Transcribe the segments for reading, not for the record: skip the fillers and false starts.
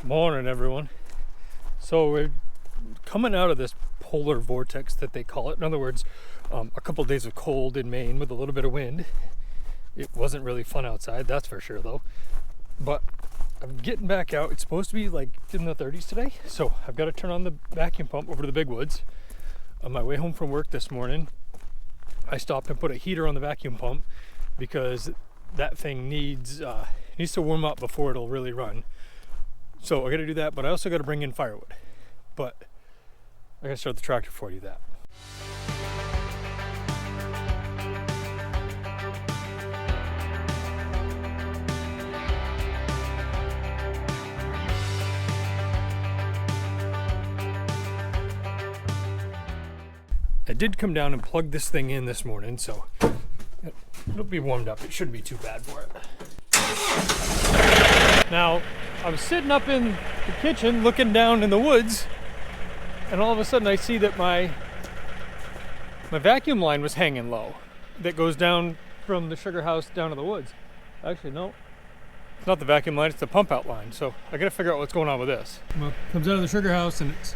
Morning, everyone. So we're coming out of this polar vortex that they call it. In other words, a couple of days of cold in Maine with a little bit of wind. It wasn't really fun outside, that's for sure though. But I'm getting back out. It's supposed to be like in the 30s today. So I've got to turn on the vacuum pump over to the big woods. On my way home from work this morning, I stopped and put a heater on the vacuum pump because that thing needs to warm up before it'll really run. So I got to do that, but I also got to bring in firewood. But I got to start the tractor before I do that. I did come down and plug this thing in this morning, so it'll be warmed up. It shouldn't be too bad for it. Now, I was sitting up in the kitchen looking down in the woods, and all of a sudden I see that my vacuum line was hanging low that goes down from the sugar house down to the woods. Actually, no, it's not the vacuum line, it's the pump out line. So I gotta figure out what's going on with this. Well, it comes out of the sugar house and it's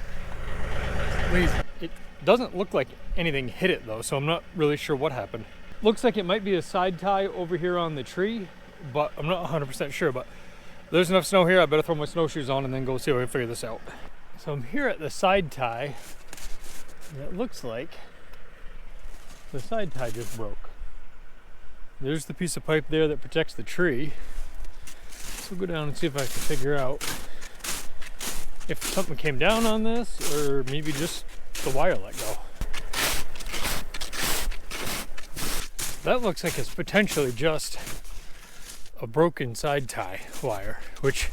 lazy. It doesn't look like anything hit it though, so I'm not really sure what happened. Looks like it might be a side tie over here on the tree, but I'm not 100% sure. But there's enough snow here, I better throw my snowshoes on and then go see if I can figure this out. So I'm here at the side tie, and it looks like the side tie just broke. There's the piece of pipe there that protects the tree. So we'll go down and see if I can figure out if something came down on this, or maybe just the wire let go. That looks like it's potentially just a broken side tie wire, which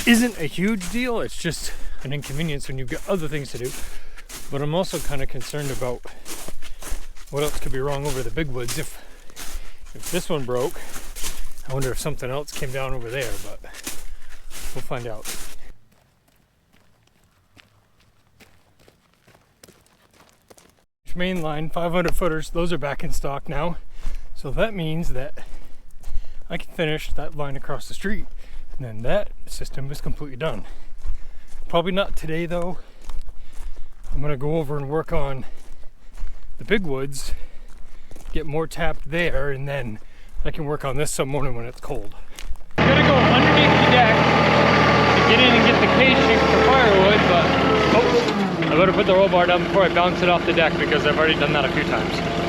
isn't a huge deal. It's just an inconvenience when you've got other things to do. But I'm also kind of concerned about what else could be wrong over the big woods. If this one broke, I wonder if something else came down over there, but we'll find out. Main line 500 footers, those are back in stock now, so that means that I can finish that line across the street, and then that system is completely done. Probably not today though. I'm gonna go over and work on the big woods, get more tapped there, and then I can work on this some morning when it's cold. I'm gonna go underneath the deck to get in and get the casing for firewood, but I better put the roll bar down before I bounce it off the deck because I've already done that a few times.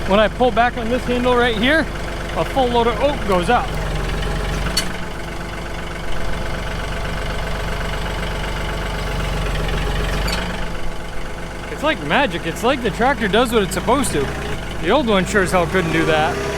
When I pull back on this handle right here, a full load of oak goes out. It's like magic. It's like the tractor does what it's supposed to. The old one sure as hell couldn't do that.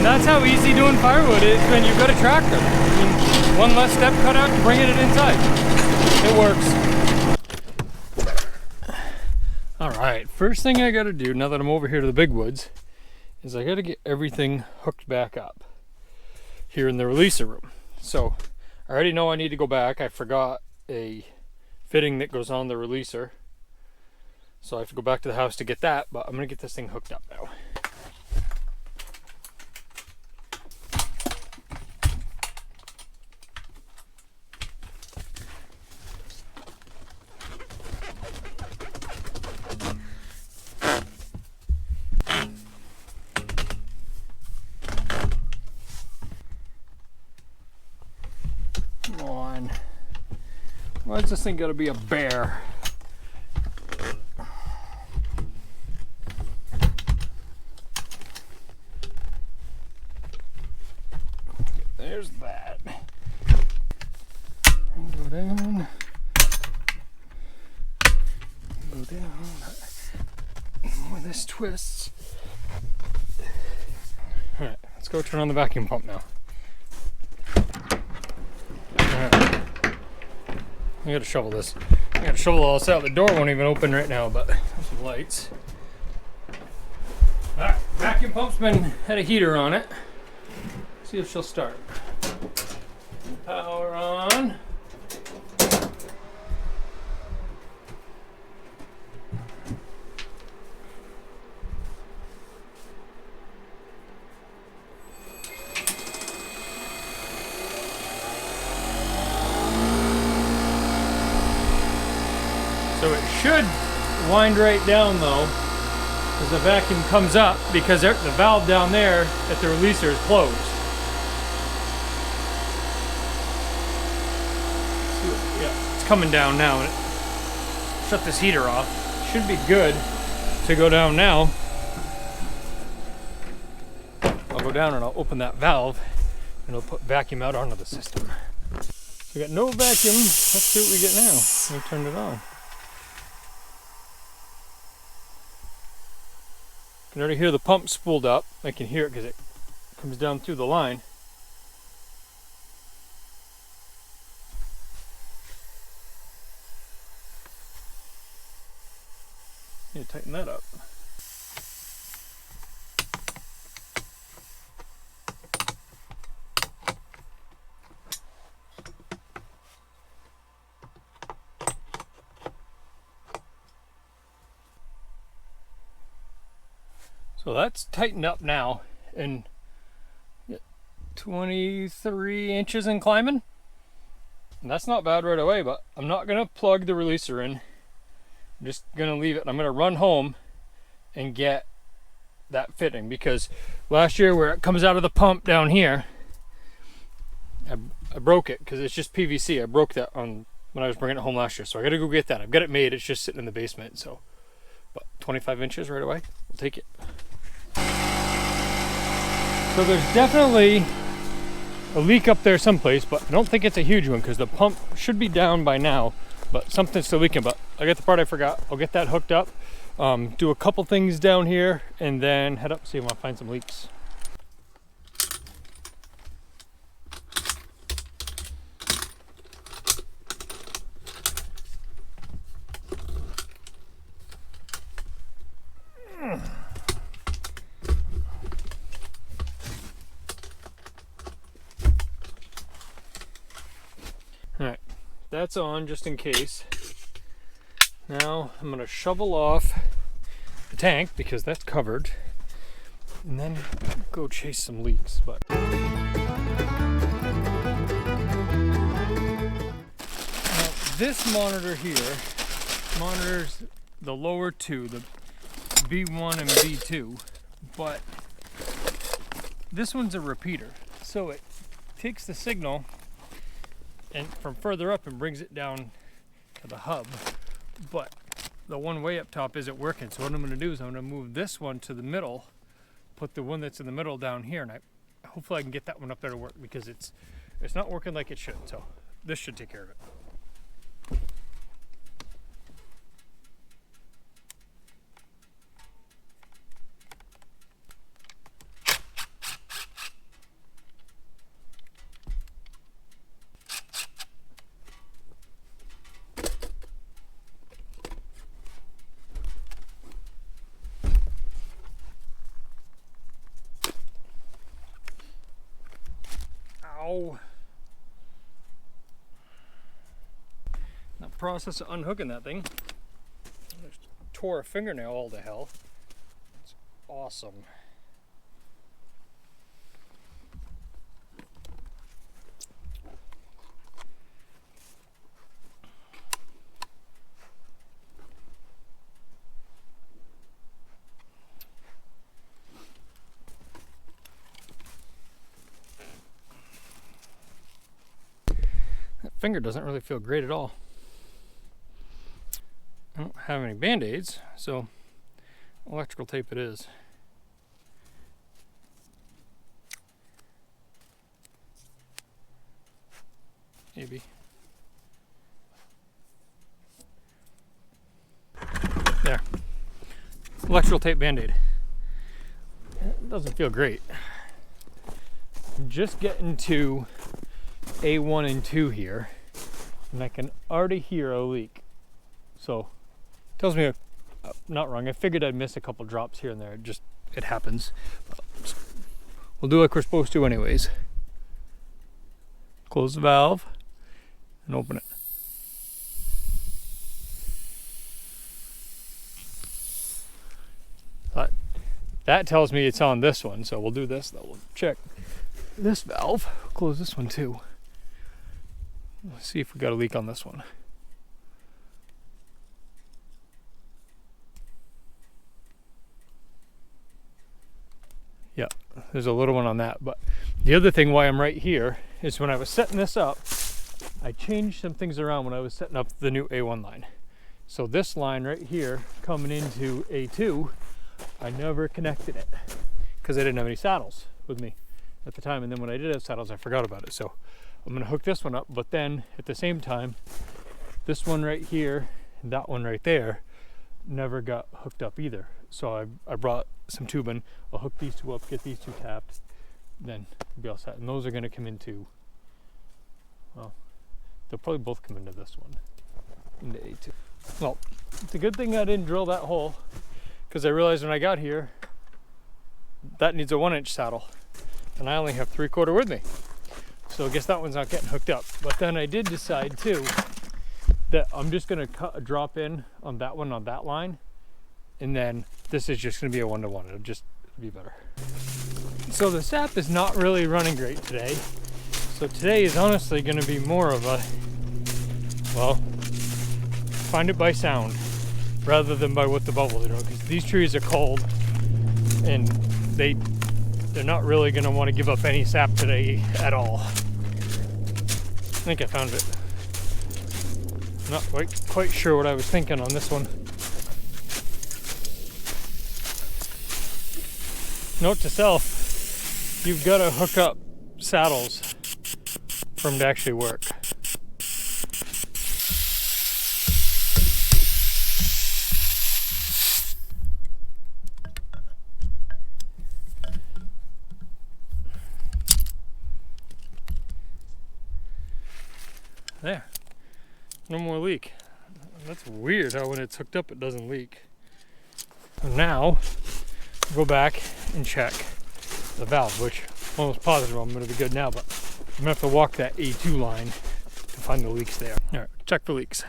That's how easy doing firewood is when you've got a tractor. I mean, one less step cut out to bringing it inside. It works. All right, first thing I gotta do now that I'm over here to the big woods is I gotta get everything hooked back up here in the releaser room. So I already know I need to go back. I forgot a fitting that goes on the releaser. So I have to go back to the house to get that, but I'm gonna get this thing hooked up now. Come on. Why's this thing gotta be a bear? There's that. And go down. Go down. More of this twists. Alright, let's go turn on the vacuum pump now. Alright. I gotta shovel this. I gotta shovel all this out. The door won't even open right now, but there's some lights. Alright, vacuum pump's had a heater on it. See if she'll start. Power on. So it should wind right down though, as the vacuum comes up, because the valve down there at the releaser is closed. Yeah, it's coming down now. Shut this heater off. Should be good to go down now. I'll go down and I'll open that valve and it'll put vacuum out onto the system. We got no vacuum. Let's see what we get now. Let me turn it on. You can already hear the pump spooled up. I can hear it because it comes down through the line. Need to tighten that up. So that's tightened up now, and 23 inches and climbing. And that's not bad right away, but I'm not gonna plug the releaser in. I'm just gonna leave it. I'm gonna run home and get that fitting, because last year where it comes out of the pump down here, I broke it because it's just PVC. I broke that on when I was bringing it home last year, so I gotta go get that. I've got it made. It's just sitting in the basement. So, but 25 inches right away, we'll take it. So there's definitely a leak up there someplace, but I don't think it's a huge one because the pump should be down by now, but something's still leaking. But I got the part I forgot. I'll get that hooked up, do a couple things down here, and then head up, see if I want to find some leaks. Alright, that's on just in case. Now I'm going to shovel off the tank because that's covered, and then go chase some leaks. But now, this monitor here monitors the lower two, the B1 and B2, but this one's a repeater, so it takes the signal and from further up and brings it down to the hub, but the one way up top isn't working. So what I'm going to do is I'm going to move this one to the middle, put the one that's in the middle down here, and hopefully I can get that one up there to work, because it's not working like it should. So this should take care of it. The process of unhooking that thing. Just tore a fingernail all to hell. It's awesome. That finger doesn't really feel great at all. I don't have any band-aids, so electrical tape it is. Maybe. There. Electrical tape band-aid. It doesn't feel great. I'm just getting to A1 and 2 here, and I can already hear a leak. So, tells me I'm not wrong. I figured I'd miss a couple drops here and there. It happens. We'll do like we're supposed to anyways. Close the valve and open it. That tells me it's on this one, so we'll do this though. We'll check this valve. Close this one too. Let's see if we got a leak on this one. Yeah, there's a little one on that. But the other thing why I'm right here is when I was setting this up, I changed some things around when I was setting up the new A1 line. So this line right here coming into A2, I never connected it because I didn't have any saddles with me at the time. And then when I did have saddles, I forgot about it. So I'm gonna hook this one up, but then at the same time, this one right here and that one right there never got hooked up either. So I brought some tubing. I'll hook these two up, get these two tapped, then be all set. And those are gonna come into, well, they'll probably both come into this one, into A2. Well, it's a good thing I didn't drill that hole, because I realized when I got here, that needs a 1-inch saddle, and I only have 3/4 with me. So I guess that one's not getting hooked up. But then I did decide too, that I'm just gonna cut a drop in on that one on that line, and then this is just gonna be a 1-to-1. It'll just be better. So the sap is not really running great today. So today is honestly gonna be more of a, well, find it by sound rather than by what the bubbles are doing, because these trees are cold and they're not really gonna want to give up any sap today at all. I think I found it. Not quite sure what I was thinking on this one. Note to self, you've got to hook up saddles for them to actually work. There, no more leak. That's weird how when it's hooked up it doesn't leak. And now, go back and check the valve, which I'm almost positive I'm going to be good now, but I'm going to have to walk that A2 line to find the leaks there. All right, check for leaks.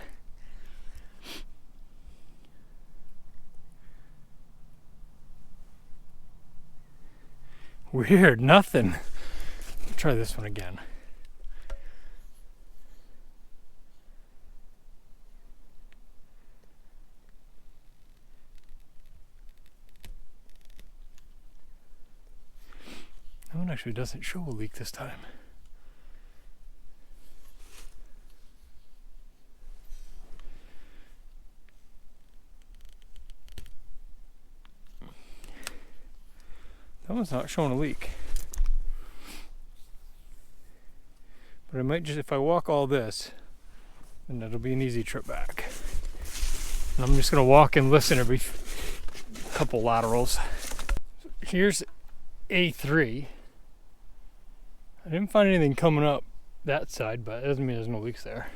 Weird, nothing. Try this one again. That one actually doesn't show a leak this time. That one's not showing a leak. But I might just, if I walk all this, then that'll be an easy trip back. And I'm just gonna walk and listen every couple laterals. Here's A3. I didn't find anything coming up that side, but it doesn't mean there's no leaks there.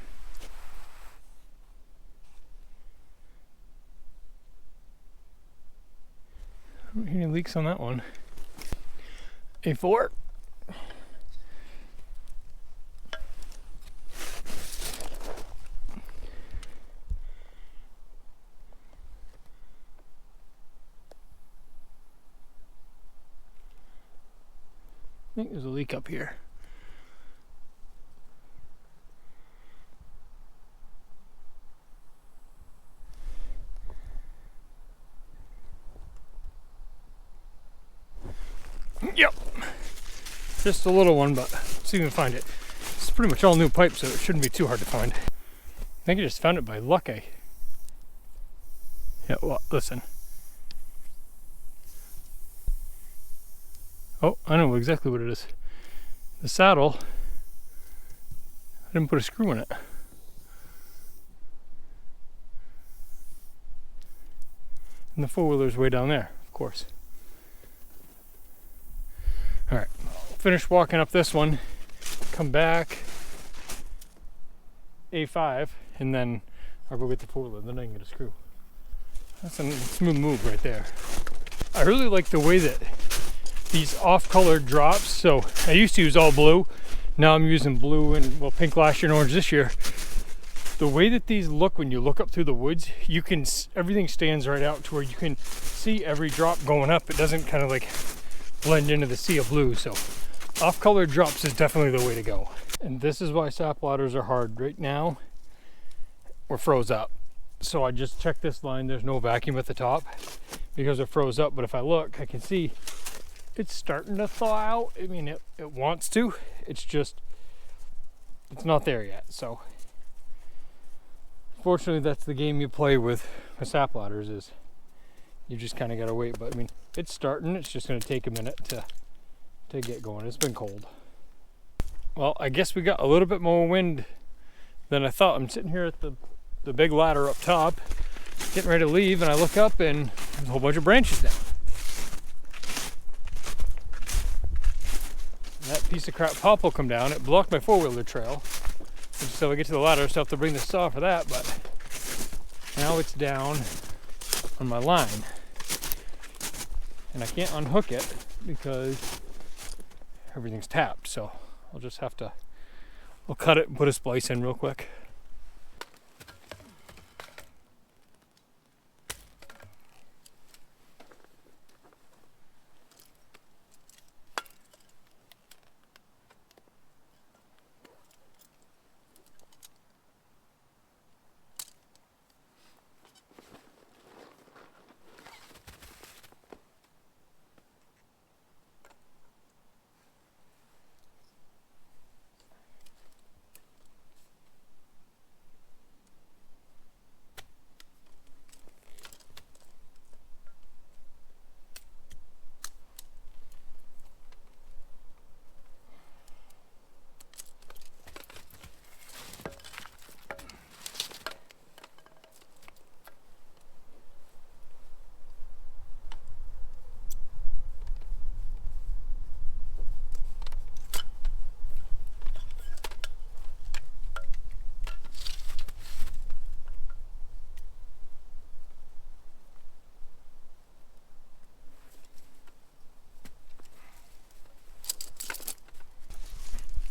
I don't hear any leaks on that one. A4. think there's a leak up here. Yep. Just a little one, but let's see if we can find it. It's pretty much all new pipe, so it shouldn't be too hard to find. I think I just found it by luck. Yeah, well, listen. Oh, I know exactly what it is. The saddle, I didn't put a screw in it. And the four-wheeler's way down there, of course. All right, finish walking up this one, come back A5, and then I'll go get the four-wheeler, then I can get a screw. That's a smooth move right there. I really like the way that these off-colored drops, so I used to use all blue, now I'm using blue and, well, pink last year and orange this year. The way that these look when you look up through the woods, you can, everything stands right out to where you can see every drop going up. It doesn't kind of like blend into the sea of blue, so off-colored drops is definitely the way to go. And this is why sap ladders are hard. Right now, we're froze up. So I just checked this line, there's no vacuum at the top because it froze up, but if I look, I can see it's starting to thaw out. I mean, it wants to, it's just, it's not there yet. So fortunately, that's the game you play with sap ladders, is you just kind of got to wait. But I mean, it's starting, it's just going to take a minute to get going. It's been cold. Well, I guess we got a little bit more wind than I thought. I'm sitting here at the big ladder up top, getting ready to leave, and I look up and there's a whole bunch of branches down. That piece of crap popple come down, it blocked my four-wheeler trail. So I get to the ladder, so I have to bring the saw for that, but now it's down on my line. And I can't unhook it because everything's tapped, so I'll just have to, I'll cut it and put a splice in real quick.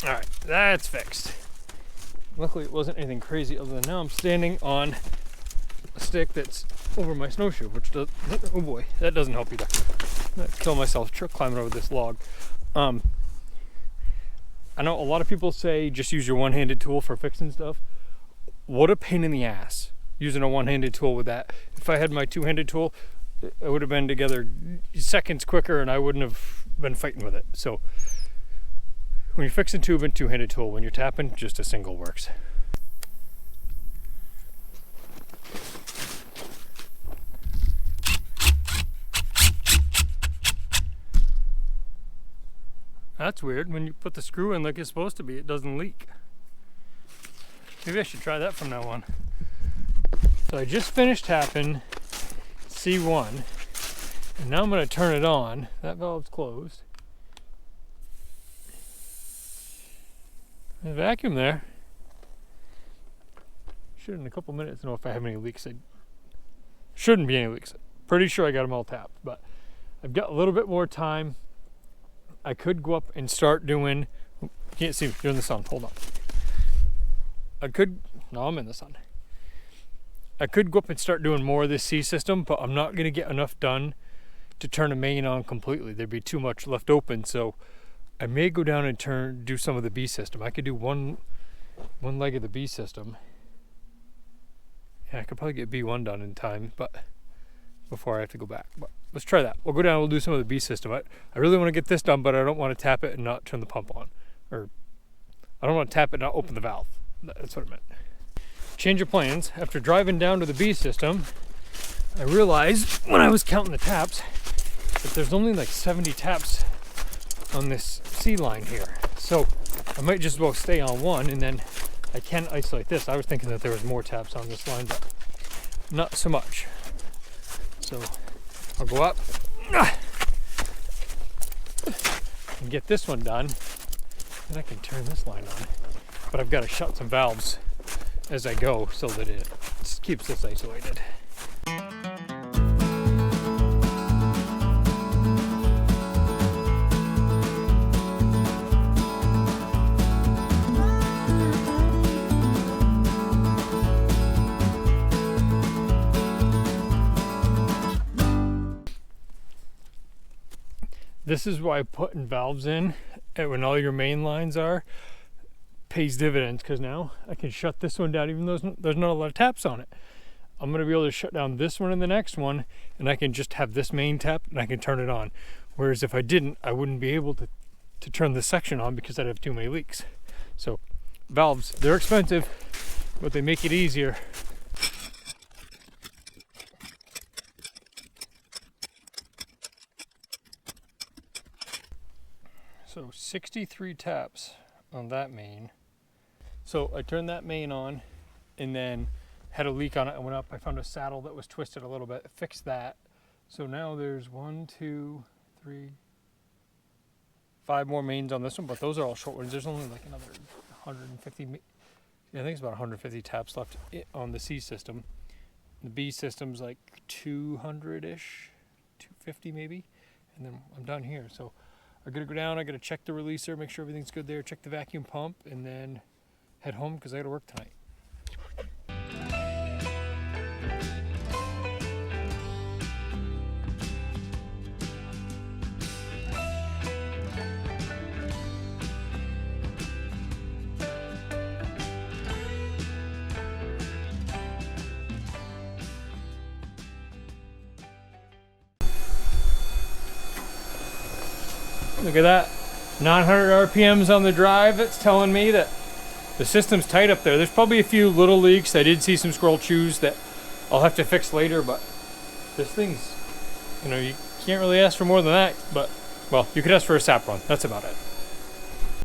All right, that's fixed. Luckily it wasn't anything crazy, other than now I'm standing on a stick that's over my snowshoe, which does, oh boy, that doesn't help either. I'm gonna kill myself climbing over this log. I know a lot of people say just use your one-handed tool for fixing stuff. What a pain in the ass using a one-handed tool with that. If I had my two-handed tool, it would have been together seconds quicker and I wouldn't have been fighting with it. So when you're fixing tubing, two-handed tool. When you're tapping, just a single works. That's weird. When you put the screw in like it's supposed to be, it doesn't leak. Maybe I should try that from now on. So I just finished tapping C1, and now I'm going to turn it on. That valve's closed. There's a vacuum there. Should in a couple minutes know if I have any leaks. I shouldn't be any leaks. Pretty sure I got them all tapped, but I've got a little bit more time. I could go up and start doing, can't see me, you're in the sun, hold on. No, I'm in the sun. I could go up and start doing more of this C system, but I'm not gonna get enough done to turn a main on completely. There'd be too much left open, so I may go down and do some of the B system. I could do one leg of the B system. Yeah, I could probably get B1 done in time, but before I have to go back. But let's try that. We'll go down and we'll do some of the B system. I really want to get this done, but I don't want to tap it and not turn the pump on. Or I don't want to tap it and not open the valve. That's what I meant. Change of plans. After driving down to the B system, I realized when I was counting the taps that there's only like 70 taps on this C line here. So I might just as well stay on one, and then I can isolate this. I was thinking that there was more taps on this line, but not so much. So I'll go up and get this one done, and I can turn this line on. But I've got to shut some valves as I go so that it keeps this isolated. This is why putting valves in when all your main lines are pays dividends, because now I can shut this one down even though there's not a lot of taps on it. I'm going to be able to shut down this one and the next one, and I can just have this main tap and I can turn it on. Whereas if I didn't, I wouldn't be able to turn this section on because I'd have too many leaks. So valves, they're expensive, but they make it easier. So 63 taps on that main. So I turned that main on and then had a leak on it. I went up, I found a saddle that was twisted a little bit, fixed that. So now there's 1, 2, 3, 5 more mains on this one, but those are all short ones. There's only like another 150, I think it's about 150 taps left on the C system. The B system's like 200-ish, 250 maybe, and then I'm done here. So I gotta go down, I gotta check the releaser, make sure everything's good there, check the vacuum pump, and then head home because I gotta work tonight. Look at that, 900 RPMs on the drive. That's telling me that the system's tight up there. There's probably a few little leaks. I did see some squirrel chews that I'll have to fix later, but this thing's, you can't really ask for more than that. But, well, you could ask for a sap run. That's about it.